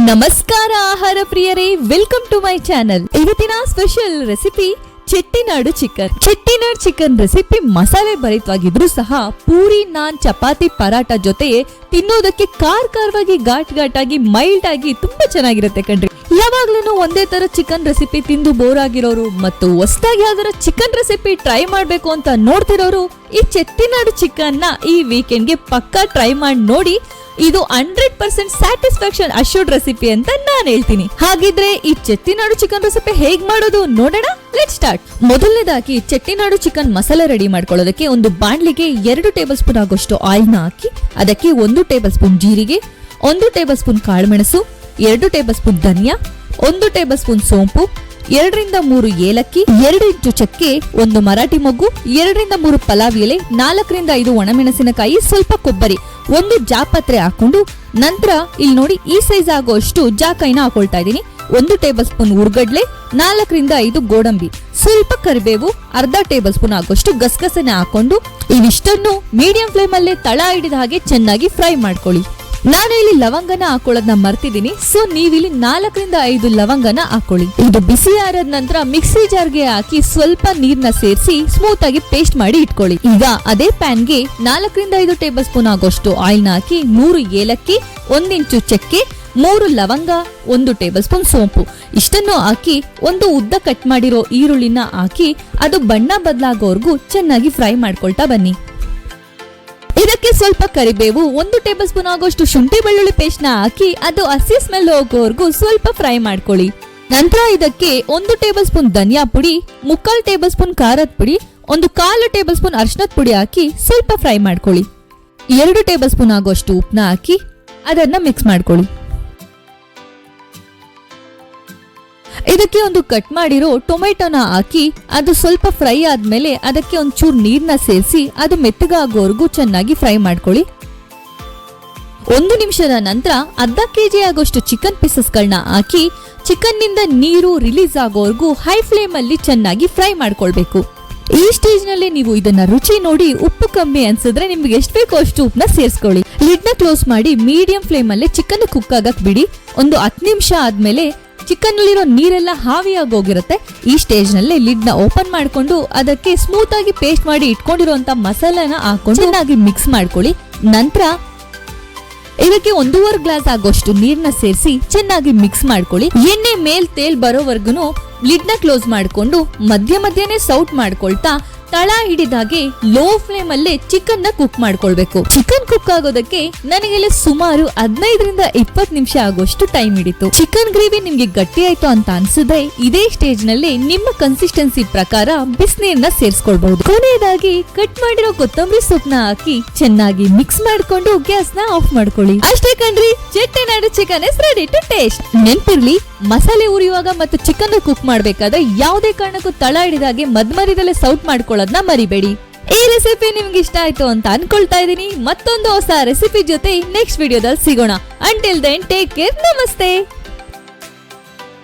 ನಮಸ್ಕಾರ ಆಹಾರ ಪ್ರಿಯರೇ, ವೆಲ್ಕಮ್ ಟು ಮೈ ಚಾನೆಲ್. ಇವತ್ತಿನ special recipe Chettinad chicken. Chettinad chicken recipe ಮಸಾಲೆ ಭರಿತವಾಗಿದ್ರು ಸಹ ಪೂರಿ, ನಾನ್, ಚಪಾತಿ, ಪರಾಟ ಜೊತೆ ತಿನ್ನೋದಕ್ಕೆ ಖಾರವಾಗಿ, ಘಾಟ್ ಆಗಿ, ಮೈಲ್ಡ್ ಆಗಿ ತುಂಬಾ ಚೆನ್ನಾಗಿರುತ್ತೆ ಕಣ್ರಿ. ಯಾವಾಗ್ಲೂ ಒಂದೇ ತರ ಚಿಕನ್ ರೆಸಿಪಿ ತಿಂದು ಬೋರ್ ಆಗಿರೋರು ಮತ್ತು ಹೊಸದಾಗಿ ಯಾವ್ದಾರ ಚಿಕನ್ ರೆಸಿಪಿ ಟ್ರೈ ಮಾಡ್ಬೇಕು ಅಂತ ನೋಡ್ತಿರೋರು ಈ ಚೆಟ್ಟಿನಾಡು ಚಿಕನ್ ನ ಈ ವೀಕೆಂಡ್ಗೆ ಪಕ್ಕಾ ಟ್ರೈ ಮಾಡಿ ನೋಡಿ. ಇದು 100% ಸ್ಯಾಟಿಸ್ಫ್ಯಾಕ್ಷನ್ ಅಶ್ಯೂರ್ಡ್ ರೆಸಿಪಿ ಅಂತ ನಾನು ಹೇಳ್ತೀನಿ. ಹಾಗಿದ್ರೆ ಈ ಚೆಟ್ಟಿನಾಡು ಚಿಕನ್ ರೆಸಿಪಿ ಹೇಗ್ ಮಾಡೋದು ನೋಡೋಣ. Let's start. ಮೊದಲನೇದಾಗಿ ಚೆಟ್ಟಿನಾಡು ಚಿಕನ್ ಮಸಾಲೆ ರೆಡಿ ಮಾಡ್ಕೊಳ್ಳೋದಕ್ಕೆ ಒಂದು ಬಾಣ್ಲಿಗೆ 2 ಟೇಬಲ್ ಸ್ಪೂನ್ ಆಗೋಷ್ಟು ಆಯಿಲ್ ನ ಹಾಕಿ ಅದಕ್ಕೆ 1 ಟೇಬಲ್ ಸ್ಪೂನ್ ಜೀರಿಗೆ, 1 ಟೇಬಲ್ ಸ್ಪೂನ್ ಕಾಳುಮೆಣಸು, 2 ಟೇಬಲ್ ಸ್ಪೂನ್ ಧನಿಯಾ, 1 ಟೇಬಲ್ ಸ್ಪೂನ್ ಸೋಂಪು, 2 ರಿಂದ 3 ಏಲಕ್ಕಿ, 2 ಇಂಚು ಚಕ್ಕೆ, 1 ಮರಾಠಿ ಮೊಗ್ಗು, 2 ರಿಂದ 3 ಪಲಾವ್ ಎಲೆ, 4 ರಿಂದ 5 ಒಣಮೆಣಸಿನಕಾಯಿ, ಸ್ವಲ್ಪ ಕೊಬ್ಬರಿ, 1 ಜಾಪತ್ರೆ ಹಾಕೊಂಡು ನಂತರ ಇಲ್ಲಿ ನೋಡಿ ಈ ಸೈಜ್ ಆಗೋಷ್ಟು ಜಾಕಾಯಿನ ಹಾಕೊಳ್ತಾ ಇದೀನಿ. 1 ಟೇಬಲ್ ಸ್ಪೂನ್ ಉರ್ಗಡ್ಲೆ, 4 ರಿಂದ 5 ಗೋಡಂಬಿ, ಸ್ವಲ್ಪ ಕರಿಬೇವು, ಅರ್ಧ ಟೇಬಲ್ ಸ್ಪೂನ್ ಆಗೋಷ್ಟು ಗಸಗಸೆನ ಹಾಕೊಂಡು ಇವಿಷ್ಟನ್ನು ಮೀಡಿಯಂ ಫ್ಲೇಮ್ ಅಲ್ಲೇ ತಳ ಹಿಡಿದ ಹಾಗೆ ಚೆನ್ನಾಗಿ ಫ್ರೈ ಮಾಡ್ಕೊಳ್ಳಿ. ನಾನು ಇಲ್ಲಿ ಲವಂಗನ ಹಾಕೊಳ್ಳೋದನ್ನ ಮರ್ತಿದ್ದೀನಿ, ಸೊ ನೀವಿಲ್ಲಿ 4 ರಿಂದ 5 ಲವಂಗನ ಹಾಕೊಳ್ಳಿ. ಇದು ಬಿಸಿ ಆರದ ನಂತರ ಮಿಕ್ಸಿ ಜಾರ್ಗೆ ಹಾಕಿ ಸ್ವಲ್ಪ ನೀರ್ನ ಸೇರಿಸಿ ಸ್ಮೂತ್ ಆಗಿ ಪೇಸ್ಟ್ ಮಾಡಿ ಇಟ್ಕೊಳ್ಳಿ. ಈಗ ಅದೇ ಪ್ಯಾನ್ಗೆ 4 ರಿಂದ 5 ಟೇಬಲ್ ಸ್ಪೂನ್ ಆಗೋಷ್ಟು ಆಯಿಲ್ ನ ಹಾಕಿ 3 ಏಲಕ್ಕಿ, 1 ಇಂಚು ಚಕ್ಕೆ, 3 ಲವಂಗ, 1 ಟೇಬಲ್ ಸ್ಪೂನ್ ಸೋಂಪು ಇಷ್ಟನ್ನು ಹಾಕಿ ಒಂದು ಉದ್ದ ಕಟ್ ಮಾಡಿರೋ ಈರುಳ್ಳಿನ ಹಾಕಿ ಅದು ಬಣ್ಣ ಬದಲಾಗೋವರೆಗೂ ಚೆನ್ನಾಗಿ ಫ್ರೈ ಮಾಡ್ಕೊಳ್ತಾ ಬನ್ನಿ. ಇದಕ್ಕೆ ಸ್ವಲ್ಪ ಕರಿಬೇವು, 1 ಟೇಬಲ್ ಸ್ಪೂನ್ ಆಗೋಷ್ಟು ಶುಂಠಿ ಬೆಳ್ಳುಳ್ಳಿ ಪೇಸ್ಟ್ ನ ಹಾಕಿ ಅದು ಹಸಿ ಸ್ಮೆಲ್ ಹೋಗೋವರೆಗೂ ಸ್ವಲ್ಪ ಫ್ರೈ ಮಾಡ್ಕೊಳ್ಳಿ. ನಂತರ ಇದಕ್ಕೆ 1 ಟೇಬಲ್ ಸ್ಪೂನ್ ಧನಿಯಾ ಪುಡಿ, 3/4 ಟೇಬಲ್ ಸ್ಪೂನ್ ಖಾರದ ಪುಡಿ, 1/4 ಟೇಬಲ್ ಸ್ಪೂನ್ ಅರಿಶಿನದ ಪುಡಿ ಹಾಕಿ ಸ್ವಲ್ಪ ಫ್ರೈ ಮಾಡ್ಕೊಳ್ಳಿ. 2 ಟೇಬಲ್ ಸ್ಪೂನ್ ಆಗೋಷ್ಟು ಉಪ್ಪನ್ನ ಹಾಕಿ ಅದನ್ನ ಮಿಕ್ಸ್ ಮಾಡ್ಕೊಳ್ಳಿ. ಇದಕ್ಕೆ ಒಂದು ಕಟ್ ಮಾಡಿರೋ ಟೊಮೆಟೊನ ಹಾಕಿ ಅದು ಸ್ವಲ್ಪ ಫ್ರೈ ಆದ್ಮೇಲೆ ಅದಕ್ಕೆ ಒಂಚೂರು ನೀರ್ನ ಸೇರಿಸಿ ಅದು ಮೆತ್ತಗಾಗೋವರೆಗೂ ಚೆನ್ನಾಗಿ ಫ್ರೈ ಮಾಡ್ಕೊಳ್ಳಿ. 1 ನಿಮಿಷದ ನಂತರ ಅರ್ಧ ಕೆಜಿ ಆಗೋಷ್ಟು ಚಿಕನ್ ಪೀಸಸ್ಗಳನ್ನ ಹಾಕಿ ಚಿಕನ್ ನಿಂದ ನೀರು ರಿಲೀಸ್ ಆಗೋವರೆಗೂ ಹೈ ಫ್ಲೇಮ್ ಅಲ್ಲಿ ಚೆನ್ನಾಗಿ ಫ್ರೈ ಮಾಡ್ಕೊಳ್ಬೇಕು. ಈ ಸ್ಟೇಜ್ ನಲ್ಲಿ ನೀವು ಇದನ್ನ ರುಚಿ ನೋಡಿ ಉಪ್ಪು ಕಮ್ಮಿ ಅನ್ಸಿದ್ರೆ ನಿಮ್ಗೆ ಎಷ್ಟು ಬೇಕೋ ಅಷ್ಟು ಉಪ್ಪನ್ನ ಸೇರಿಸ್ಕೊಳ್ಳಿ. ಲಿಡ್ ನ ಕ್ಲೋಸ್ ಮಾಡಿ ಮೀಡಿಯಂ ಫ್ಲೇಮ್ ಅಲ್ಲಿ ಚಿಕನ್ ಕುಕ್ ಆಗಕ್ ಬಿಡಿ. ಒಂದು 10 ನಿಮಿಷ ಆದ್ಮೇಲೆ ಚಿಕನ್ ನಲ್ಲಿರೋ ನೀರೆಲ್ಲ ಹಾವಿಯಾಗಿ ಹೋಗಿರುತ್ತೆ. ಈ ಸ್ಟೇಜ್ ನಲ್ಲಿ ಲಿಡ್ ನ ಓಪನ್ ಮಾಡ್ಕೊಂಡು ಅದಕ್ಕೆ ಸ್ಮೂತ್ ಆಗಿ ಪೇಸ್ಟ್ ಮಾಡಿ ಇಟ್ಕೊಂಡಿರುವಂತ ಮಸಾಲಾನ ಹಾಕೊಂಡು ಚೆನ್ನಾಗಿ ಮಿಕ್ಸ್ ಮಾಡ್ಕೊಳ್ಳಿ. ನಂತರ ಇದಕ್ಕೆ 1.5 ಗ್ಲಾಸ್ ಆಗೋಷ್ಟು ನೀರ್ನ ಸೇರಿಸಿ ಚೆನ್ನಾಗಿ ಮಿಕ್ಸ್ ಮಾಡ್ಕೊಳ್ಳಿ. ಎಣ್ಣೆ ಮೇಲ್ ತೇಲ್ ಬರೋವರೆಗೂ ಲಿಡ್ ನ ಕ್ಲೋಸ್ ಮಾಡ್ಕೊಂಡು ಮಧ್ಯನೇ ಸೌಟ್ ಮಾಡ್ಕೊಳ್ತಾ ತಳ ಹಿಡಿದಾಗೆ ಲೋ ಫ್ಲೇಮ್ ಅಲ್ಲೇ ಚಿಕನ್ ನ ಕುಕ್ ಮಾಡ್ಕೊಳ್ಬೇಕು. ಚಿಕನ್ ಕುಕ್ ಆಗೋದಕ್ಕೆ ನನಗೆ ಸುಮಾರು 15 ರಿಂದ 20 ನಿಮಿಷ ಆಗೋಷ್ಟು ಟೈಮ್ ಹಿಡಿತು. ಚಿಕನ್ ಗ್ರೇವಿ ನಿಮ್ಗೆ ಗಟ್ಟಿ ಆಯ್ತು ಅಂತ ಅನ್ಸಿದ್ರೆ ಇದೇ ಸ್ಟೇಜ್ ನಲ್ಲಿ ನಿಮ್ಮ ಕನ್ಸಿಸ್ಟೆನ್ಸಿ ಪ್ರಕಾರ ಬಿಸಿನೀರ್ನ ಸೇರಿಸ್ಕೊಳ್ಬಹುದು. ಕೊನೆಯದಾಗಿ ಕಟ್ ಮಾಡಿರೋ ಕೊತ್ತಂಬರಿ ಸೊಪ್ಪನ್ನ ಹಾಕಿ ಚೆನ್ನಾಗಿ ಮಿಕ್ಸ್ ಮಾಡ್ಕೊಂಡು ಗ್ಯಾಸ್ ನ ಆಫ್ ಮಾಡ್ಕೊಳ್ಳಿ. ಅಷ್ಟೇ ಕಣ್ರಿ, Chettinad chicken is ready to taste. ನೆನ್ಪಿರ್ಲಿ, ಮಸಾಲೆ ಉರಿಯುವಾಗ ಮತ್ತು ಚಿಕನ್ ಕುಕ್ ಮಾಡ್ಬೇಕಾದ್ರೆ ಯಾವುದೇ ಕಾರಣಕ್ಕೂ ತಳ ಹಿಡಿದಾಗೆ ಮಧ್ಯದಲ್ಲೇ ಸೌಟ್ ಮಾಡ್ಕೊಳ್ಳೋದನ್ನ ಮರಿಬೇಡಿ. ಈ ರೆಸಿಪಿ ನಿಮ್ಗೆ ಇಷ್ಟ ಆಯ್ತು ಅಂತ ಅನ್ಕೊಳ್ತಾ ಇದೀನಿ. ಮತ್ತೊಂದು ಹೊಸ ರೆಸಿಪಿ ಜೊತೆ ನೆಕ್ಸ್ಟ್ ವಿಡಿಯೋದಲ್ಲಿ ಸಿಗೋಣ. Until then take care. ನಮಸ್ತೆ.